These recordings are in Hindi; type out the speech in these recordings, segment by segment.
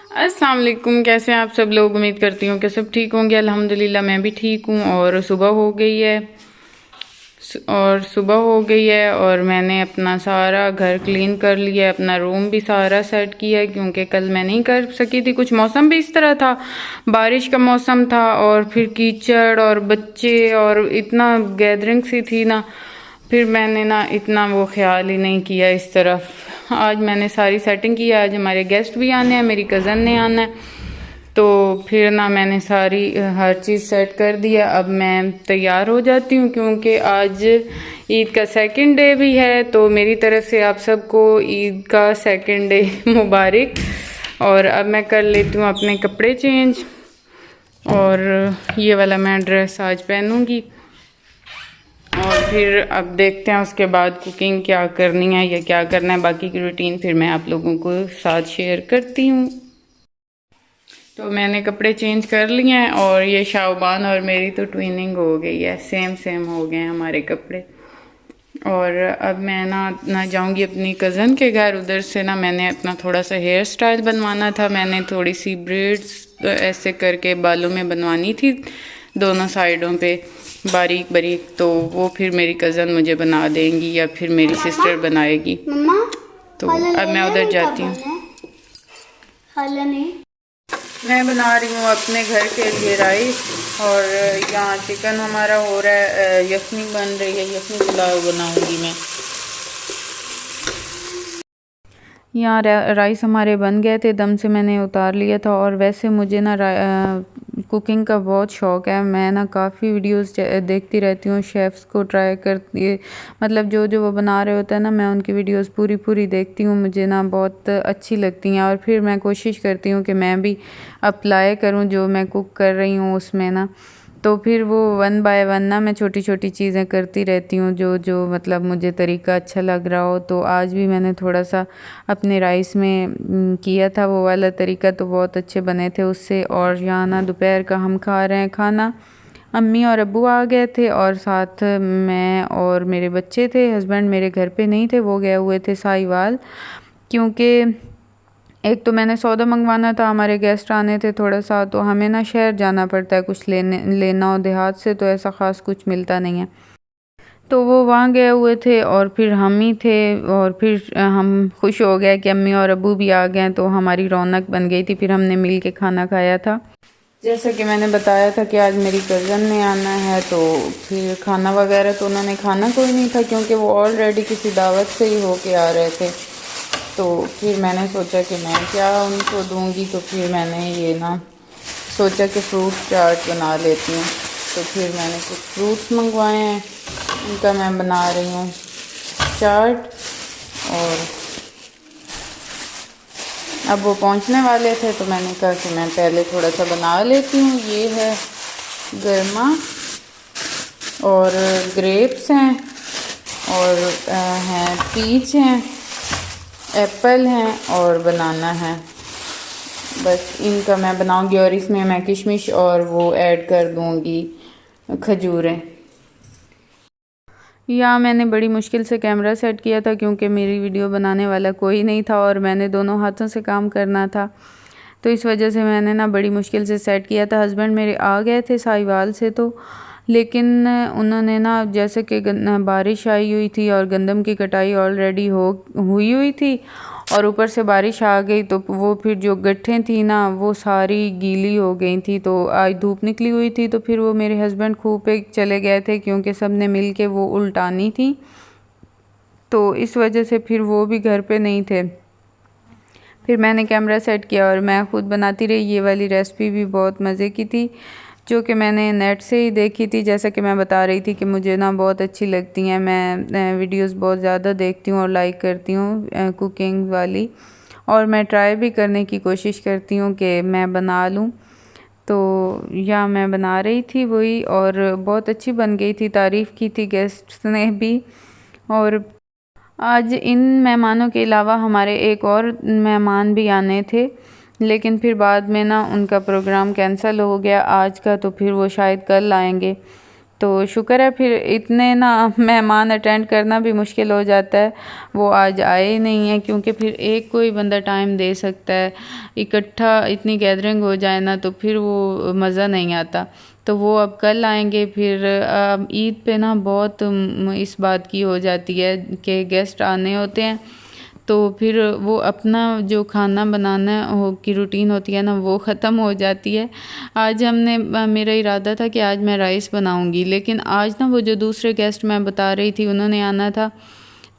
अस्सलाम वालेकुम। कैसे हैं आप सब लोग? उम्मीद करती हूँ कि सब ठीक होंगे। अल्हम्दुलिल्लाह मैं भी ठीक हूँ। और सुबह हो गई है और मैंने अपना सारा घर क्लीन कर लिया है, अपना रूम भी सारा सेट किया है क्योंकि कल मैं नहीं कर सकी थी। कुछ मौसम भी इस तरह था, बारिश का मौसम था और फिर कीचड़ और बच्चे और इतना गैदरिंग सी थी ना, फिर मैंने ना इतना वो ख्याल ही नहीं किया इस तरफ। आज मैंने सारी सेटिंग की है। आज हमारे गेस्ट भी आने हैं, मेरी कज़न ने आना है, तो फिर ना मैंने सारी हर चीज़ सेट कर दिया। अब मैं तैयार हो जाती हूँ क्योंकि आज ईद का सेकंड डे भी है, तो मेरी तरफ से आप सबको ईद का सेकंड डे मुबारक। और अब मैं कर लेती हूँ अपने कपड़े चेंज और ये वाला मैं ड्रेस आज पहनूँगी और फिर अब देखते हैं उसके बाद कुकिंग क्या करनी है या क्या करना है। बाकी की रूटीन फिर मैं आप लोगों को साथ शेयर करती हूँ। तो मैंने कपड़े चेंज कर लिए हैं और ये शाहबान और मेरी तो ट्विनिंग हो गई है, सेम सेम हो गए हैं हमारे कपड़े। और अब मैं ना जाऊंगी अपनी कज़न के घर। उधर से ना मैंने अपना थोड़ा सा हेयर स्टाइल बनवाना था। मैंने थोड़ी सी ब्रेड्स ऐसे करके बालों में बनवानी थी, दोनों साइडों पे बारीक बारीक। तो वो फिर मेरी कज़न मुझे बना देंगी या फिर मेरी सिस्टर बनाएगी। तो अब मैं उधर जाती हूँ। मैं बना रही हूँ अपने घर के लिए राइस और यहाँ चिकन हमारा हो रहा है, यखनी बन रही है, यखनी पुलाव बनाऊंगी मैं। यहाँ राइस हमारे बन गए थे, दम से मैंने उतार लिया था। और वैसे मुझे ना कुकिंग का बहुत शौक़ है। मैं ना काफ़ी वीडियोस देखती रहती हूँ, शेफ़्स को ट्राई करती, मतलब जो जो वो बना रहे होते हैं ना, मैं उनकी वीडियोस पूरी देखती हूँ। मुझे ना बहुत अच्छी लगती हैं और फिर मैं कोशिश करती हूँ कि मैं भी अप्लाई करूँ जो मैं कुक कर रही हूँ उसमें ना। तो फिर वो वन बाय वन ना मैं छोटी छोटी चीज़ें करती रहती हूँ जो जो मतलब मुझे तरीका अच्छा लग रहा हो। तो आज भी मैंने थोड़ा सा अपने राइस में किया था, वो वाला तरीका तो बहुत अच्छे बने थे उससे। और यहाँ ना दोपहर का हम खा रहे हैं खाना। अम्मी और अब्बू आ गए थे और साथ मैं और मेरे बच्चे थे। हस्बैंड मेरे घर पे नहीं थे, वो गए हुए थे साहिवाल, क्योंकि एक तो मैंने सौदा मंगवाना था, हमारे गेस्ट आने थे थोड़ा सा, तो हमें ना शहर जाना पड़ता है कुछ लेना हो देहात से, तो ऐसा ख़ास कुछ मिलता नहीं है। तो वो वहाँ गए हुए थे और फिर हम ही थे। और फिर हम खुश हो गए कि अम्मी और अब्बू भी आ गए, तो हमारी रौनक बन गई थी। फिर हमने मिल के खाना खाया था। जैसा कि मैंने बताया था कि आज मेरी कज़न ने आना है, तो फिर खाना वगैरह तो उन्होंने खाना कोई नहीं था क्योंकि वो ऑलरेडी किसी दावत से ही होके आ रहे थे। तो फिर मैंने सोचा कि मैं क्या उनको दूंगी, तो फिर मैंने ये ना सोचा कि फ्रूट चाट बना लेती हूँ। तो फिर मैंने कुछ फ्रूट्स मंगवाए हैं, उनका मैं बना रही हूँ चाट। और अब वो पहुँचने वाले थे तो मैंने कहा कि मैं पहले थोड़ा सा बना लेती हूँ। ये है गर्मा और ग्रेप्स हैं और हैं पीच हैं, एप्पल हैं और बनाना है। बस इनका मैं बनाऊंगी और इसमें मैं किशमिश और वो ऐड कर दूंगी, खजूरें। यहाँ मैंने बड़ी मुश्किल से कैमरा सेट किया था क्योंकि मेरी वीडियो बनाने वाला कोई नहीं था और मैंने दोनों हाथों से काम करना था, तो इस वजह से मैंने ना बड़ी मुश्किल से सेट किया था। हस्बैंड मेरे आ गए थे साहिवाल से, तो लेकिन उन्होंने ना जैसे कि बारिश आई हुई थी और गंदम की कटाई ऑलरेडी हुई थी और ऊपर से बारिश आ गई, तो वो फिर जो गट्ठें थी ना वो सारी गीली हो गई थी। तो आज धूप निकली हुई थी, तो फिर वो मेरे हस्बैंड खूह पे चले गए थे क्योंकि सब ने मिल के वो उल्टानी थी, तो इस वजह से फिर वो भी घर पे नहीं थे। फिर मैंने कैमरा सेट किया और मैं ख़ुद बनाती रही। ये वाली रेसिपी भी बहुत मज़े की थी, जो कि मैंने नेट से ही देखी थी। जैसा कि मैं बता रही थी कि मुझे ना बहुत अच्छी लगती हैं, मैं वीडियोस बहुत ज़्यादा देखती हूँ और लाइक करती हूँ कुकिंग वाली, और मैं ट्राई भी करने की कोशिश करती हूँ कि मैं बना लूँ। तो या मैं बना रही थी वही, और बहुत अच्छी बन गई थी, तारीफ़ की थी गेस्ट्स ने भी। और आज इन मेहमानों के अलावा हमारे एक और मेहमान भी आने थे, लेकिन फिर बाद में ना उनका प्रोग्राम कैंसिल हो गया आज का, तो फिर वो शायद कल आएंगे। तो शुक्र है, फिर इतने ना मेहमान अटेंड करना भी मुश्किल हो जाता है। वो आज आए ही नहीं हैं, क्योंकि फिर एक कोई बंदा टाइम दे सकता है, इकट्ठा इतनी गैदरिंग हो जाए ना तो फिर वो मज़ा नहीं आता। तो वो अब कल आएंगे। फिर ईद पे ना बहुत इस बात की हो जाती है कि गेस्ट आने होते हैं, तो फिर वो अपना जो खाना बनाना हो की रूटीन होती है ना वो ख़त्म हो जाती है। आज हमने मेरा इरादा था कि आज मैं राइस बनाऊंगी, लेकिन आज ना वो जो दूसरे गेस्ट मैं बता रही थी उन्होंने आना था,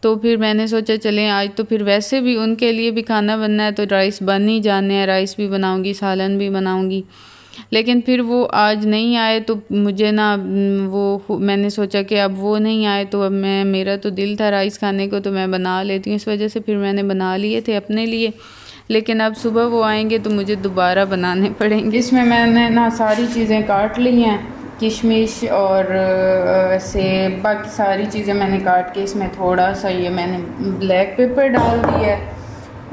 तो फिर मैंने सोचा चलें आज तो फिर वैसे भी उनके लिए भी खाना बनना है, तो राइस बन ही जाने हैं, राइस भी बनाऊंगी, सालन भी बनाऊंगी। लेकिन फिर वो आज नहीं आए तो मुझे ना वो मैंने सोचा कि अब वो नहीं आए तो अब मैं मेरा तो दिल था राइस खाने को, तो मैं बना लेती हूँ। इस वजह से फिर मैंने बना लिए थे अपने लिए, लेकिन अब सुबह वो आएंगे तो मुझे दोबारा बनाने पड़ेंगे। इसमें मैंने ना सारी चीज़ें काट ली हैं, किशमिश और सेब, बाकी सारी चीज़ें मैंने काट के इसमें थोड़ा सा ये मैंने ब्लैक पेपर डाल दिया है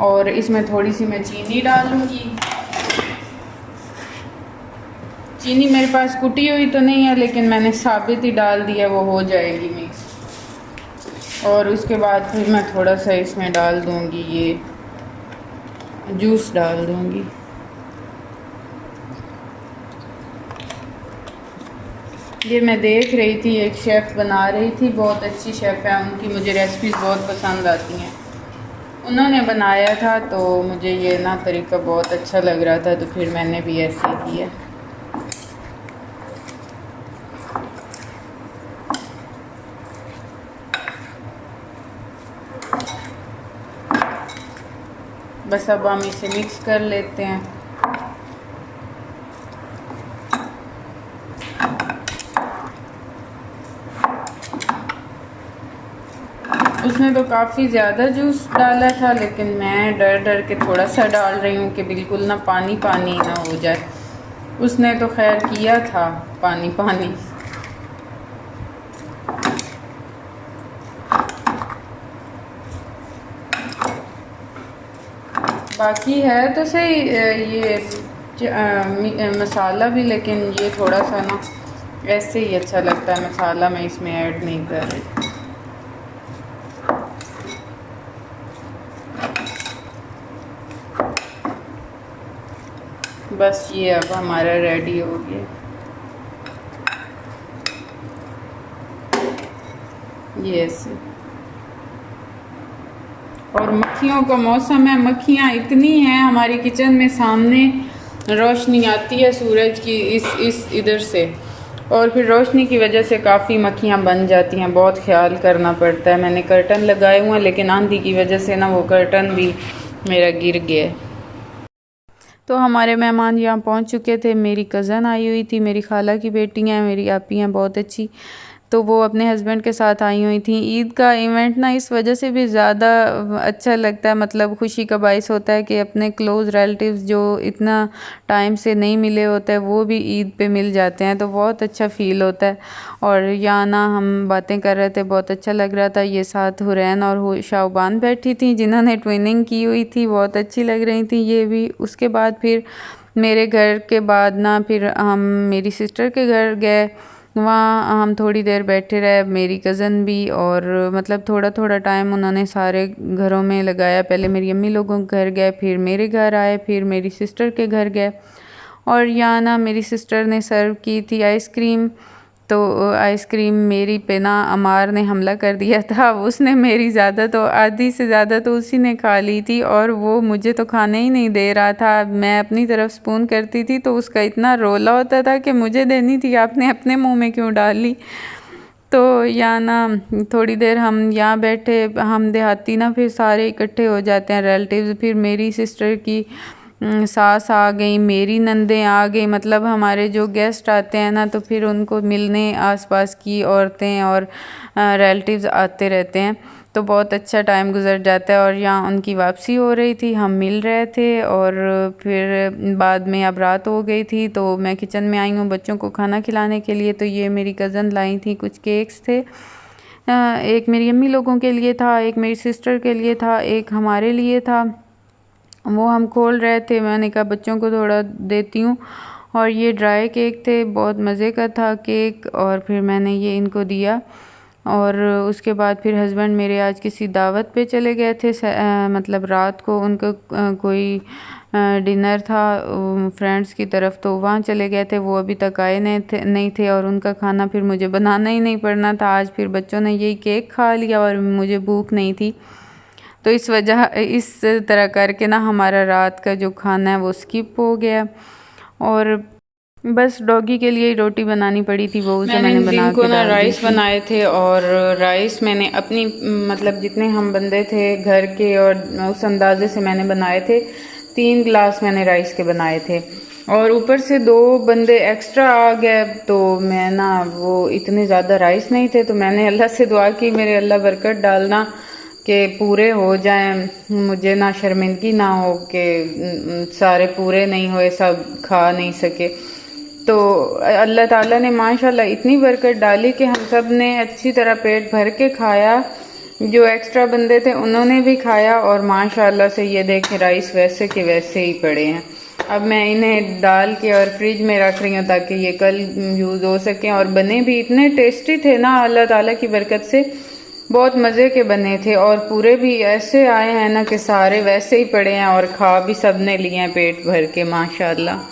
और इसमें थोड़ी सी मैं चीनी डालूँगी। चीनी मेरे पास कुटी हुई तो नहीं है, लेकिन मैंने साबित ही डाल दिया, वो हो जाएगी मिक्स। और उसके बाद फिर मैं थोड़ा सा इसमें डाल दूँगी, ये जूस डाल दूँगी। ये मैं देख रही थी, एक शेफ़ बना रही थी, बहुत अच्छी शेफ़ है, उनकी मुझे रेसिपीज़ बहुत पसंद आती हैं। उन्होंने बनाया था तो मुझे ये ना तरीका बहुत अच्छा लग रहा था, तो फिर मैंने भी ऐसे ही किया। बस अब हम इसे मिक्स कर लेते हैं। उसने तो काफ़ी ज़्यादा जूस डाला था, लेकिन मैं डर डर के थोड़ा सा डाल रही हूँ कि बिल्कुल ना पानी पानी ना हो जाए। उसने तो खैर किया था पानी पानी। बाकी है तो सही ये मसाला भी, लेकिन ये थोड़ा सा ना ऐसे ही अच्छा लगता है, मसाला मैं इसमें ऐड नहीं कर रही। बस ये अब हमारा रेडी हो गया। ये ऐसे। और मक्खियों का मौसम है, मक्खियाँ इतनी हैं हमारी किचन में, सामने रोशनी आती है सूरज की इस इधर से, और फिर रोशनी की वजह से काफ़ी मक्खियाँ बन जाती हैं, बहुत ख्याल करना पड़ता है। मैंने कर्टन लगाए हुए हैं, लेकिन आंधी की वजह से ना वो कर्टन भी मेरा गिर गया। तो हमारे मेहमान यहाँ पहुँच चुके थे। मेरी कज़न आई हुई थी, मेरी खाला की बेटी हैं, मेरी आपी हैं बहुत अच्छी, तो वो अपने हस्बैंड के साथ आई हुई थी। ईद का इवेंट ना इस वजह से भी ज़्यादा अच्छा लगता है, मतलब खुशी का बाइस होता है कि अपने क्लोज़ रिलेटिव्स जो इतना टाइम से नहीं मिले होते हैं वो भी ईद पे मिल जाते हैं, तो बहुत अच्छा फ़ील होता है। और यहाँ ना हम बातें कर रहे थे, बहुत अच्छा लग रहा था। ये साथ हुरैन और शाहबान बैठी थी जिन्होंने ट्विनिंग की हुई थी, बहुत अच्छी लग रही थी ये भी। उसके बाद फिर मेरे घर के बाद ना फिर हम मेरी सिस्टर के घर गए, वहाँ हम थोड़ी देर बैठे रहे, मेरी कज़न भी, और मतलब थोड़ा थोड़ा टाइम उन्होंने सारे घरों में लगाया। पहले मेरी अम्मी लोगों के घर गए, फिर मेरे घर आए, फिर मेरी सिस्टर के घर गए। और यहाँ ना मेरी सिस्टर ने सर्व की थी आइसक्रीम, तो आइसक्रीम मेरी पे ना अमार ने हमला कर दिया था। उसने मेरी ज़्यादा तो आधी से ज़्यादा तो उसी ने खा ली थी, और वो मुझे तो खाने ही नहीं दे रहा था। मैं अपनी तरफ स्पून करती थी तो उसका इतना रोला होता था कि मुझे देनी थी, आपने अपने मुंह में क्यों डाल ली। तो यहाँ ना थोड़ी देर हम यहाँ बैठे, हम देहाती ना फिर सारे इकट्ठे हो जाते हैं रिलेटिव्स। फिर मेरी सिस्टर की सास आ गई, मेरी नंदें आ गई, मतलब हमारे जो गेस्ट आते हैं ना तो फिर उनको मिलने आसपास की औरतें और रिलेटिव्स आते रहते हैं, तो बहुत अच्छा टाइम गुजर जाता है। और यहाँ उनकी वापसी हो रही थी, हम मिल रहे थे, और फिर बाद में अब रात हो गई थी तो मैं किचन में आई हूँ बच्चों को खाना खिलाने के लिए। तो ये मेरी कज़न लाई थी, कुछ केक्स थे, एक मेरी अम्मी लोगों के लिए था, एक मेरी सिस्टर के लिए था, एक हमारे लिए था। वो हम खोल रहे थे, मैंने कहा बच्चों को थोड़ा देती हूँ। और ये ड्राई केक थे, बहुत मज़े का था केक। और फिर मैंने ये इनको दिया और उसके बाद फिर हस्बैंड मेरे आज किसी दावत पे चले गए थे, मतलब रात को उनको कोई डिनर था फ्रेंड्स की तरफ, तो वहाँ चले गए थे। वो अभी तक आए नहीं थे और उनका खाना फिर मुझे बनाना ही नहीं पड़ना था। आज फिर बच्चों ने यही केक खा लिया और मुझे भूख नहीं थी, तो इस तरह करके ना हमारा रात का जो खाना है वो स्किप हो गया। और बस डॉगी के लिए रोटी बनानी पड़ी थी, वो उसे मैंने बना के ना राइस बनाए थे। और राइस मैंने अपनी मतलब जितने हम बंदे थे घर के और उस अंदाजे से मैंने बनाए थे। 3 गिलास मैंने राइस के बनाए थे और ऊपर से 2 बंदे एक्स्ट्रा आ गए, तो मैं ना वो इतने ज़्यादा राइस नहीं थे, तो मैंने अल्लाह से दुआ की मेरे अल्लाह बरकत डालना कि पूरे हो जाएं, मुझे ना शर्मिंदगी ना हो कि सारे पूरे नहीं हुए, सब खा नहीं सके। तो अल्लाह ताला ने माशाल्लाह इतनी बरकत डाली कि हम सब ने अच्छी तरह पेट भर के खाया। जो एक्स्ट्रा बंदे थे उन्होंने भी खाया और माशाल्लाह से ये देखें राइस वैसे के वैसे ही पड़े हैं। अब मैं इन्हें डाल के और फ्रिज में रख रही हूँ ताकि ये कल यूज़ हो सकें। और बने भी इतने टेस्टी थे ना, अल्लाह ताला की बरकत से बहुत मज़े के बने थे। और पूरे भी ऐसे आए हैं ना कि सारे वैसे ही पड़े हैं और खा भी सब ने लिए हैं पेट भर के माशाल्लाह।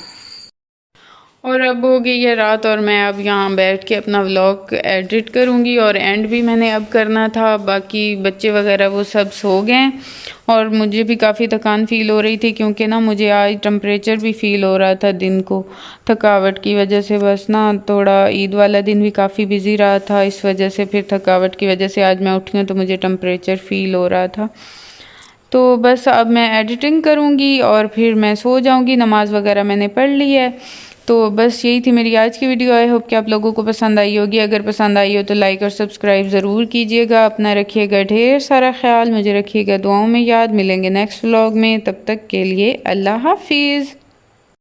और अब हो गई है रात और मैं अब यहाँ बैठ के अपना व्लॉग एडिट करूँगी और एंड भी मैंने अब करना था। बाकी बच्चे वगैरह वो सब सो गए और मुझे भी काफ़ी थकान फ़ील हो रही थी क्योंकि ना मुझे आज टेम्परेचर भी फ़ील हो रहा था दिन को, थकावट की वजह से। बस ना थोड़ा ईद वाला दिन भी काफ़ी बिज़ी रहा था, इस वजह से फिर थकावट की वजह से आज मैं उठी हूँ तो मुझे टेम्परेचर फ़ील हो रहा था। तो बस अब मैं एडिटिंग करूँगी और फिर मैं सो जाऊँगी। नमाज़ वगैरह मैंने पढ़ ली है। तो बस यही थी मेरी आज की वीडियो। आई होप कि आप लोगों को पसंद आई होगी। अगर पसंद आई हो तो लाइक और सब्सक्राइब ज़रूर कीजिएगा। अपना रखिएगा ढेर सारा ख्याल, मुझे रखिएगा दुआओं में याद। मिलेंगे नेक्स्ट व्लॉग में, तब तक के लिए अल्लाह हाफिज़।